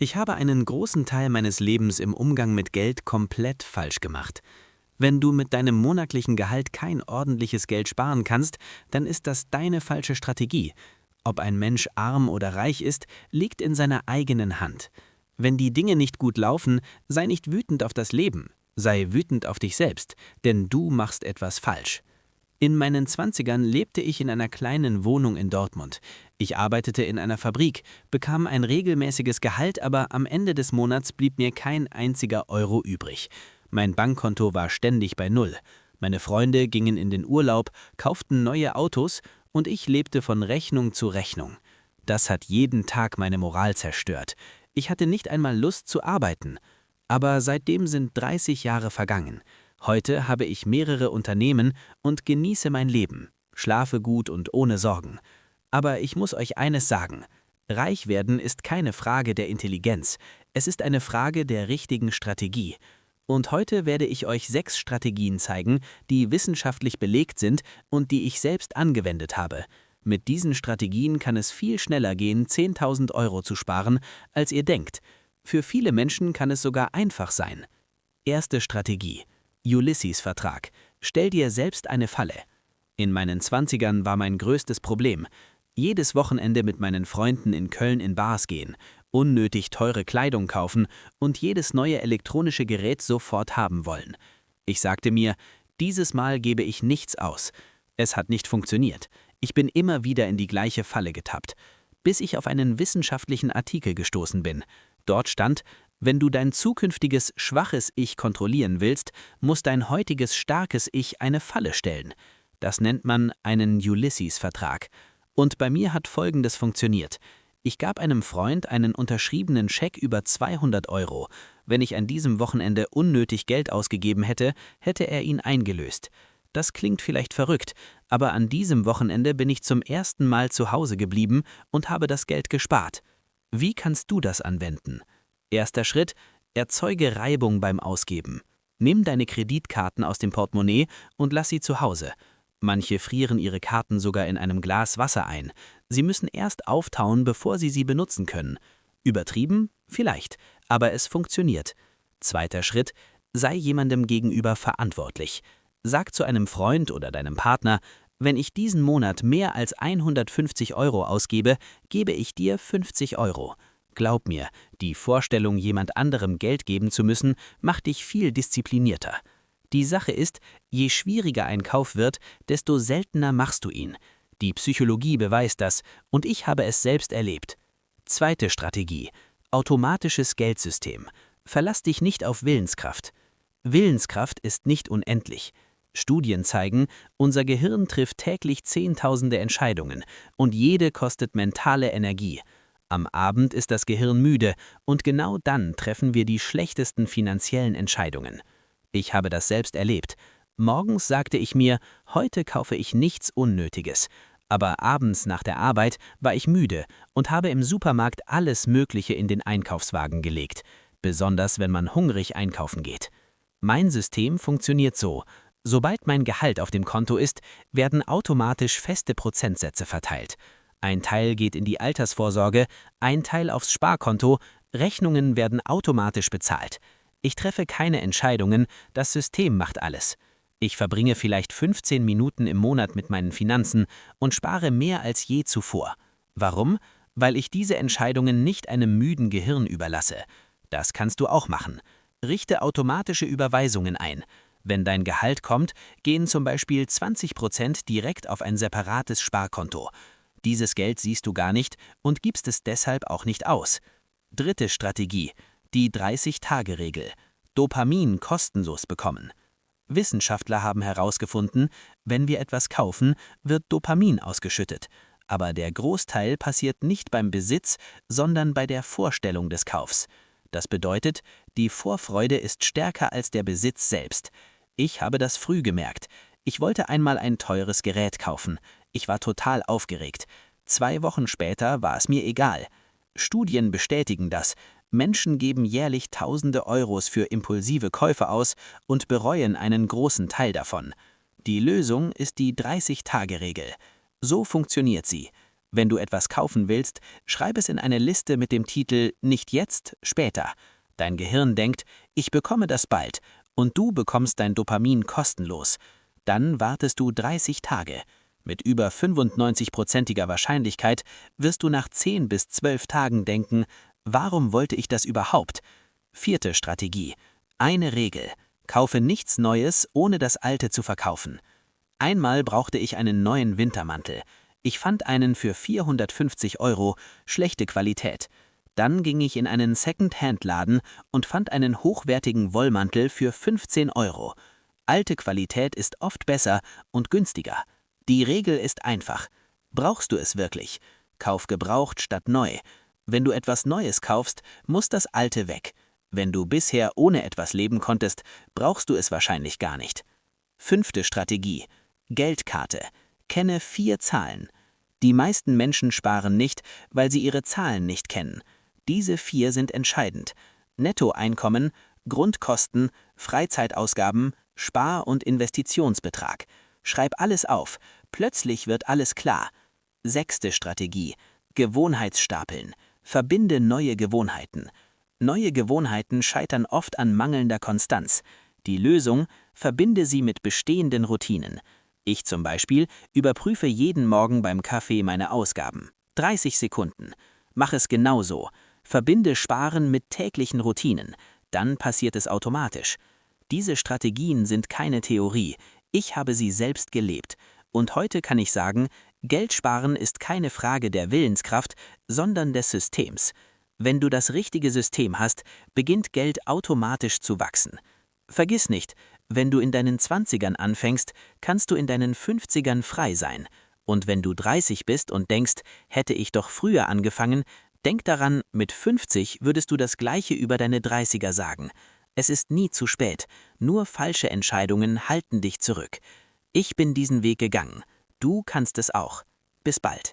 Ich habe einen großen Teil meines Lebens im Umgang mit Geld komplett falsch gemacht. Wenn du mit deinem monatlichen Gehalt kein ordentliches Geld sparen kannst, dann ist das deine falsche Strategie. Ob ein Mensch arm oder reich ist, liegt in seiner eigenen Hand. Wenn die Dinge nicht gut laufen, sei nicht wütend auf das Leben, sei wütend auf dich selbst, denn du machst etwas falsch. In meinen Zwanzigern lebte ich in einer kleinen Wohnung in Dortmund. Ich arbeitete in einer Fabrik, bekam ein regelmäßiges Gehalt, aber am Ende des Monats blieb mir kein einziger Euro übrig. Mein Bankkonto war ständig bei Null. Meine Freunde gingen in den Urlaub, kauften neue Autos und ich lebte von Rechnung zu Rechnung. Das hat jeden Tag meine Moral zerstört. Ich hatte nicht einmal Lust zu arbeiten. Aber seitdem sind 30 Jahre vergangen. Heute habe ich mehrere Unternehmen und genieße mein Leben, schlafe gut und ohne Sorgen. Aber ich muss euch eines sagen: Reich werden ist keine Frage der Intelligenz, es ist eine Frage der richtigen Strategie. Und heute werde ich euch 6 Strategien zeigen, die wissenschaftlich belegt sind und die ich selbst angewendet habe. Mit diesen Strategien kann es viel schneller gehen, 10.000 Euro zu sparen, als ihr denkt. Für viele Menschen kann es sogar einfach sein. Erste Strategie: Ulysses-Vertrag. Stell dir selbst eine Falle. In meinen 20ern war mein größtes Problem: jedes Wochenende mit meinen Freunden in Köln in Bars gehen, unnötig teure Kleidung kaufen und jedes neue elektronische Gerät sofort haben wollen. Ich sagte mir, dieses Mal gebe ich nichts aus. Es hat nicht funktioniert. Ich bin immer wieder in die gleiche Falle getappt, bis ich auf einen wissenschaftlichen Artikel gestoßen bin. Dort stand: Wenn du dein zukünftiges schwaches Ich kontrollieren willst, muss dein heutiges starkes Ich eine Falle stellen. Das nennt man einen Ulysses-Vertrag. Und bei mir hat Folgendes funktioniert: Ich gab einem Freund einen unterschriebenen Scheck über 200 Euro. Wenn ich an diesem Wochenende unnötig Geld ausgegeben hätte, hätte er ihn eingelöst. Das klingt vielleicht verrückt, aber an diesem Wochenende bin ich zum ersten Mal zu Hause geblieben und habe das Geld gespart. Wie kannst du das anwenden? Erster Schritt: Erzeuge Reibung beim Ausgeben. Nimm deine Kreditkarten aus dem Portemonnaie und lass sie zu Hause. Manche frieren ihre Karten sogar in einem Glas Wasser ein. Sie müssen erst auftauen, bevor sie benutzen können. Übertrieben? Vielleicht, aber es funktioniert. Zweiter Schritt: Sei jemandem gegenüber verantwortlich. Sag zu einem Freund oder deinem Partner: Wenn ich diesen Monat mehr als 150 Euro ausgebe, gebe ich dir 50 Euro. Glaub mir, die Vorstellung, jemand anderem Geld geben zu müssen, macht dich viel disziplinierter. Die Sache ist, je schwieriger ein Kauf wird, desto seltener machst du ihn. Die Psychologie beweist das und ich habe es selbst erlebt. Zweite Strategie: Automatisches Geldsystem. Verlass dich nicht auf Willenskraft. Willenskraft ist nicht unendlich. Studien zeigen, unser Gehirn trifft täglich Zehntausende Entscheidungen und jede kostet mentale Energie. Am Abend ist das Gehirn müde und genau dann treffen wir die schlechtesten finanziellen Entscheidungen. Ich habe das selbst erlebt. Morgens sagte ich mir, heute kaufe ich nichts Unnötiges. Aber abends nach der Arbeit war ich müde und habe im Supermarkt alles Mögliche in den Einkaufswagen gelegt, besonders wenn man hungrig einkaufen geht. Mein System funktioniert so: Sobald mein Gehalt auf dem Konto ist, werden automatisch feste Prozentsätze verteilt. Ein Teil geht in die Altersvorsorge, ein Teil aufs Sparkonto, Rechnungen werden automatisch bezahlt. Ich treffe keine Entscheidungen, das System macht alles. Ich verbringe vielleicht 15 Minuten im Monat mit meinen Finanzen und spare mehr als je zuvor. Warum? Weil ich diese Entscheidungen nicht einem müden Gehirn überlasse. Das kannst du auch machen. Richte automatische Überweisungen ein. Wenn dein Gehalt kommt, gehen zum Beispiel 20% direkt auf ein separates Sparkonto. Dieses Geld siehst du gar nicht und gibst es deshalb auch nicht aus. Dritte Strategie: Die 30-Tage-Regel. Dopamin kostenlos bekommen. Wissenschaftler haben herausgefunden, wenn wir etwas kaufen, wird Dopamin ausgeschüttet. Aber der Großteil passiert nicht beim Besitz, sondern bei der Vorstellung des Kaufs. Das bedeutet, die Vorfreude ist stärker als der Besitz selbst. Ich habe das früh gemerkt. Ich wollte einmal ein teures Gerät kaufen. Ich war total aufgeregt. 2 Wochen später war es mir egal. Studien bestätigen das. Menschen geben jährlich Tausende Euros für impulsive Käufe aus und bereuen einen großen Teil davon. Die Lösung ist die 30-Tage-Regel. So funktioniert sie. Wenn du etwas kaufen willst, schreib es in eine Liste mit dem Titel »Nicht jetzt, später«. Dein Gehirn denkt, ich bekomme das bald, und du bekommst dein Dopamin kostenlos. Dann wartest du 30 Tage. Mit über 95%iger Wahrscheinlichkeit wirst du nach 10 bis 12 Tagen denken, warum wollte ich das überhaupt? 4. Strategie. Eine Regel. Kaufe nichts Neues, ohne das Alte zu verkaufen. Einmal brauchte ich einen neuen Wintermantel. Ich fand einen für 450 €, schlechte Qualität. Dann ging ich in einen Second-Hand-Laden und fand einen hochwertigen Wollmantel für 15 €. Alte Qualität ist oft besser und günstiger. Die Regel ist einfach. Brauchst du es wirklich? Kauf gebraucht statt neu. Wenn du etwas Neues kaufst, muss das Alte weg. Wenn du bisher ohne etwas leben konntest, brauchst du es wahrscheinlich gar nicht. 5. Strategie. Geldkarte. Kenne 4 Zahlen. Die meisten Menschen sparen nicht, weil sie ihre Zahlen nicht kennen. Diese 4 sind entscheidend. Nettoeinkommen, Grundkosten, Freizeitausgaben, Spar- und Investitionsbetrag. Schreib alles auf. Plötzlich wird alles klar. 6. Strategie. Gewohnheitsstapeln. Verbinde neue Gewohnheiten. Neue Gewohnheiten scheitern oft an mangelnder Konstanz. Die Lösung: verbinde sie mit bestehenden Routinen. Ich zum Beispiel überprüfe jeden Morgen beim Kaffee meine Ausgaben. 30 Sekunden. Mach es genauso. Verbinde Sparen mit täglichen Routinen. Dann passiert es automatisch. Diese Strategien sind keine Theorie. Ich habe sie selbst gelebt. Und heute kann ich sagen, Geld sparen ist keine Frage der Willenskraft, sondern des Systems. Wenn du das richtige System hast, beginnt Geld automatisch zu wachsen. Vergiss nicht, wenn du in deinen 20ern anfängst, kannst du in deinen 50ern frei sein. Und wenn du 30 bist und denkst, hätte ich doch früher angefangen, denk daran, mit 50 würdest du das Gleiche über deine 30er sagen. Es ist nie zu spät, nur falsche Entscheidungen halten dich zurück. Ich bin diesen Weg gegangen. Du kannst es auch. Bis bald.